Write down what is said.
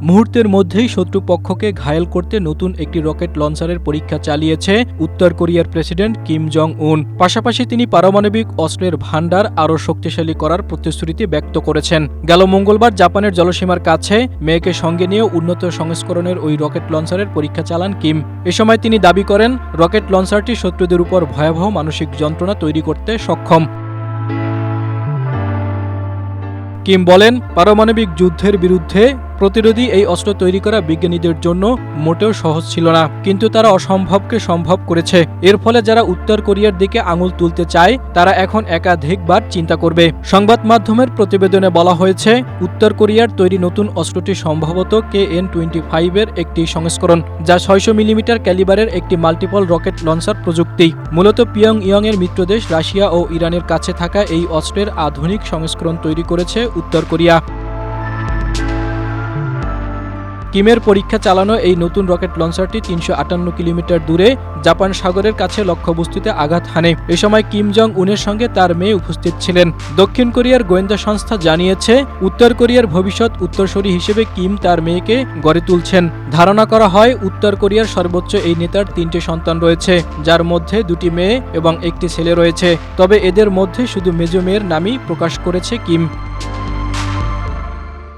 মুহূর্তের মধ্যেই শত্রুপক্ষকে ঘায়েল করতে নতুন একটি রকেট লঞ্চারের পরীক্ষা চালিয়েছে উত্তর কোরিয়ার প্রেসিডেন্ট কিম জং উন। পাশাপাশি তিনি পারমাণবিক অস্ত্রের ভান্ডার আরও শক্তিশালী করার প্রতিশ্রুতি ব্যক্ত করেছেন। গেল মঙ্গলবার জাপানের জলসীমার কাছে মেয়েকে সঙ্গে নিয়ে উন্নত সংস্করণের ওই রকেট লঞ্চারের পরীক্ষা চালান কিম। এ সময় তিনি দাবি করেন, রকেট লঞ্চারটি শত্রুদের উপর ভয়াবহ মানসিক যন্ত্রণা তৈরি করতে সক্ষম। কিম বলেন, পারমাণবিক যুদ্ধের বিরুদ্ধে প্রতিরোধী এই অস্ত্র তৈরি করা বিজ্ঞানীদের জন্য মোটেও সহজ ছিল না, কিন্তু তারা অসম্ভবকে সম্ভব করেছে। এর ফলে যারা উত্তর কোরিয়ার দিকে আঙুল তুলতে চায় তারা এখন একাধিকবার চিন্তা করবে। সংবাদ মাধ্যমের প্রতিবেদনে বলা হয়েছে, উত্তর কোরিয়ার তৈরি নতুন অস্ত্রটি সম্ভবত KN-25 এর একটি সংস্করণ, যা 600 মিলিমিটার ক্যালিবারের একটি মাল্টিপল রকেট লঞ্চার প্রযুক্তি। মূলত পিয়ংইয়ং এর মিত্রদেশ রাশিয়া ও ইরানের কাছে থাকা এই অস্ত্রের আধুনিক সংস্করণ তৈরি করেছে উত্তর কোরিয়া। কিমের পরীক্ষা চালানো এই নতুন রকেট লঞ্চারটি 358 কিলোমিটার দূরে জাপান সাগরের কাছে লক্ষ্যবস্তুতে আঘাত হানে। এ সময় কিম জং উনের সঙ্গে তার মেয়ে উপস্থিত ছিলেন। দক্ষিণ কোরিয়ার গোয়েন্দা সংস্থা জানিয়েছে, উত্তর কোরিয়ার ভবিষ্যৎ উত্তরসূরি হিসেবে কিম তার মেয়েকে গড়ে তুলছেন। ধারণা করা হয়, উত্তর কোরিয়ার সর্বোচ্চ এই নেতার 3টে সন্তান রয়েছে, যার মধ্যে 2টি মেয়ে এবং 1টি ছেলে রয়েছে। তবে এদের মধ্যে শুধু মেজ মেয়ের নামই প্রকাশ করেছে কিম।